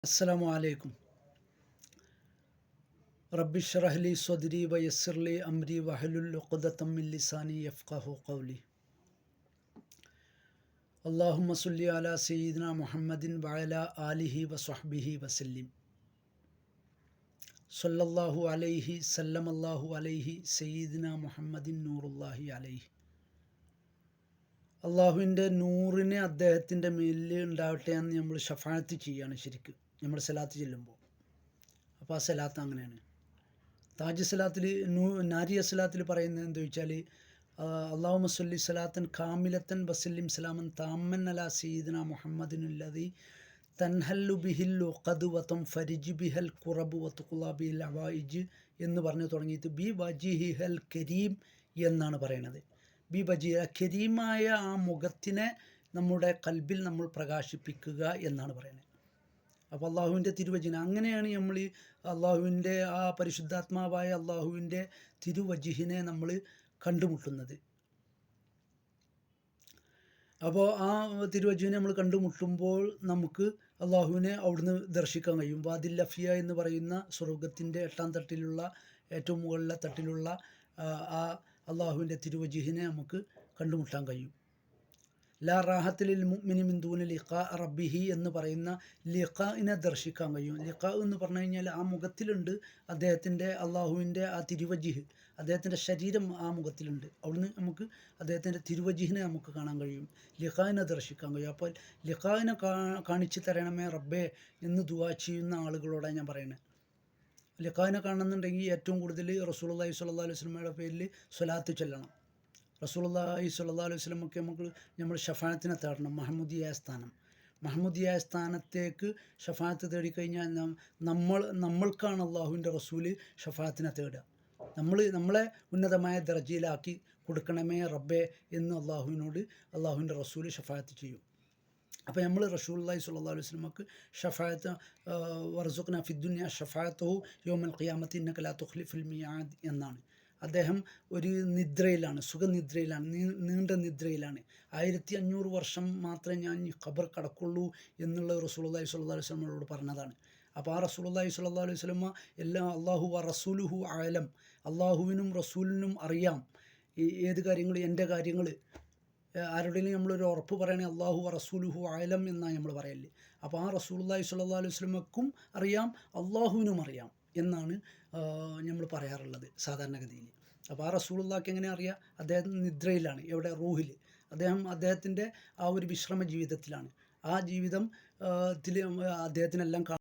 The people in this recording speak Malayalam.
അസ്സലാമു അലൈക്കും. റബ്ബി ഇശ്റഹ് ലി സ്വദ്രി വയസ്സിർ ലി അംരി വഹ്ലുൽ ഉഖ്ദതം മിൻ ലിസാനി യഫ്ഖഹു ഖൗലി. അല്ലാഹുമ്മ സ്വല്ലി അലാ സയ്യിദിന മുഹമ്മദിൻ വഅലാ ആലിഹി വസ്വഹ്ബിഹി വസല്ലിം. സ്വല്ലല്ലാഹു അലൈഹി സല്ലമല്ലാഹു അലൈഹി സയ്യിദിന മുഹമ്മദിൻ നൂറുല്ലാഹി അലൈഹി. അള്ളാഹുവിൻ്റെ നൂറിനെ അദ്ദേഹത്തിൻ്റെ മേലിൽ ഉണ്ടാവട്ടെ എന്ന് നമ്മൾ ഷഫാഅത്ത് ചെയ്യാണ്. ശരിക്കും നമ്മൾ സലാത്ത് ചെല്ലുമ്പോൾ അപ്പോൾ ആ സലാത്ത് അങ്ങനെയാണ്. താജ് സലാത്തിൽ നാരിയ സലാത്തിൽ പറയുന്നത് എന്താ വെച്ചാൽ, അല്ലാഹുമ്മ സ്വല്ലി സലാത്തൻ കാമിലത്തൻ വസല്ലിം സലാമൻ താമൻ അലാ സയ്യിദിന മുഹമ്മദിനുല്ലദി തൻഹല്ലു ബിഹിൽ ഉഖദ് വതം ഫരിജ് ബിഹൽ ഖുറബ് വതുഖ്ലാ ബിഹിൽ അവൈജ് എന്ന് പറഞ്ഞു തുടങ്ങിയിട്ട് ബി വജിഹിഹൽ കരീം എന്നാണ് പറയുന്നത്. ബി വജി, കരീമായ ആ മുഖത്തിനെ നമ്മുടെ കൽബിൽ നമ്മൾ പ്രകാശിപ്പിക്കുക എന്നാണ് പറയുന്നത്. അപ്പോൾ അള്ളാഹുവിൻ്റെ തിരുവചന അങ്ങനെയാണ് നമ്മൾ ഈ അള്ളാഹുവിൻ്റെ ആ പരിശുദ്ധാത്മാവായ അള്ളാഹുവിൻ്റെ തിരുവജിഹിനെ നമ്മൾ കണ്ടുമുട്ടുന്നത്. അപ്പോൾ ആ തിരുവജിഹിനെ നമ്മൾ കണ്ടുമുട്ടുമ്പോൾ നമുക്ക് അള്ളാഹുവിനെ അവിടുന്ന് ദർശിക്കാൻ കഴിയും. വാദിൽ ലഫിയ എന്ന് പറയുന്ന സ്വർഗത്തിൻ്റെ 8ാം തട്ടിലുള്ള ഏറ്റവും മുകളിലെ തട്ടിലുള്ള ആ അള്ളാഹുവിൻ്റെ തിരുവജിഹിനെ നമുക്ക് കണ്ടുമുട്ടാൻ കഴിയും. ലാ റാഹത്തിലിൽ മുഅ്മിനി മിൻ ദൂനി ലിഖാ റബ്ബിഹി എന്ന് പറയുന്ന ലിഖാഇനെ ദർശിക്കാൻ കഴിയും. ലിഖാ എന്ന് പറഞ്ഞു കഴിഞ്ഞാൽ ആ മുഖത്തിലുണ്ട് അദ്ദേഹത്തിൻ്റെ അള്ളാഹുവിൻ്റെ ആ തിരുവജിഹ്, അദ്ദേഹത്തിൻ്റെ ശരീരം ആ മുഖത്തിലുണ്ട്. അവിടുന്ന് നമുക്ക് അദ്ദേഹത്തിൻ്റെ തിരുവജിഹിനെ നമുക്ക് കാണാൻ കഴിയും, ലിഖാഇനെ ദർശിക്കാൻ കഴിയും. അപ്പോൾ ലിഖാഇനെ കാണിച്ചു തരണമേ റബ്ബേ എന്ന് ദുആ ചെയ്യുന്ന ആളുകളോടാണ് ഞാൻ പറയുന്നത്. ലിഖാഇനെ കാണുന്നുണ്ടെങ്കിൽ ഏറ്റവും കൂടുതൽ റസൂലുള്ളാഹി സ്വല്ലല്ലാഹു അലൈഹി വസല്ലമയുടെ പേരിൽ സ്വലാത്ത് ചൊല്ലണം. റസൂലുള്ളാഹി സ്വല്ലല്ലാഹു അലൈഹി വസല്ലമക്ക് നമ്മൾ ഷഫാഅത്തിനെ തേടണം. മഹ്മൂദിയായ സ്ഥാനത്തേക്ക് ഷഫാഅത്ത് തേടിക്കഴിഞ്ഞാൽ നമ്മൾക്കാണ് അള്ളാഹുവിൻ്റെ റസൂല് ഷഫാഅത്തിനെ തേടുക. നമ്മളെ ഉന്നതമായ ദർജയിലാക്കി കൊടുക്കണമേ റബ്ബേ എന്ന് അള്ളാഹുവിൻ്റെ റസൂല് ഷഫാഅത്ത് ചെയ്യും. അപ്പോൾ നമ്മൾ റസൂലുള്ളാഹി സ്വല്ലല്ലാഹു അലൈഹി വസല്ലമക്ക് ഷഫാഅത്ത് വർസുഖ്നാ ഫിദ്ദുനിയ ഷഫാഅത്തുഹു യൗമൽ ഖിയാമത്തി ഇന്നക ലാ തുഖ്ലിഫുൽ മിആദ് എന്നാണ്. അദ്ദേഹം ഒരു നിദ്രയിലാണ്, സുഖനിദ്രയിലാണ്, നീണ്ട നിദ്രയിലാണ്. 1500 വർഷം മാത്രമേ ഞാൻ ഈ ഖബർ കടക്കുള്ളൂ എന്നുള്ളത് റസൂലുള്ളാഹി സ്വല്ലല്ലാഹു അലൈഹി വസല്ലമയോട് പറഞ്ഞതാണ്. അപ്പോൾ ആ റസൂലുള്ളാഹി സ്വല്ലല്ലാഹു അലൈഹി വസല്ലമ എല്ലാം അല്ലാഹു വ റസൂലുഹു അഅലം, അള്ളാഹുവിനും റസൂലിനും അറിയാം ഏത് കാര്യങ്ങൾ, എൻ്റെ കാര്യങ്ങൾ. ആരുടെയും നമ്മളൊരു ഉറപ്പ് പറയണേ അല്ലാഹു വ റസൂലുഹു അഅലം എന്നാണ് നമ്മൾ പറയല്. അപ്പോൾ ആ റസൂലുള്ളാഹി സ്വല്ലല്ലാഹു അലൈഹി വസല്ലമക്കും അറിയാം, അള്ളാഹുവിനും അറിയാം എന്നാണ് നമ്മൾ പറയാറുള്ളത് സാധാരണഗതിയിൽ. അപ്പോൾ ആ റസൂലുള്ളാഹിക്ക് എങ്ങനെ അറിയാം? അദ്ദേഹം നിദ്രയിലാണ്. എവിടെ? റൂഹിൽ. അദ്ദേഹത്തിൻ്റെ ആ ഒരു വിശ്രമ ജീവിതത്തിലാണ്. ആ ജീവിതത്തിൽ അദ്ദേഹത്തിനെല്ലാം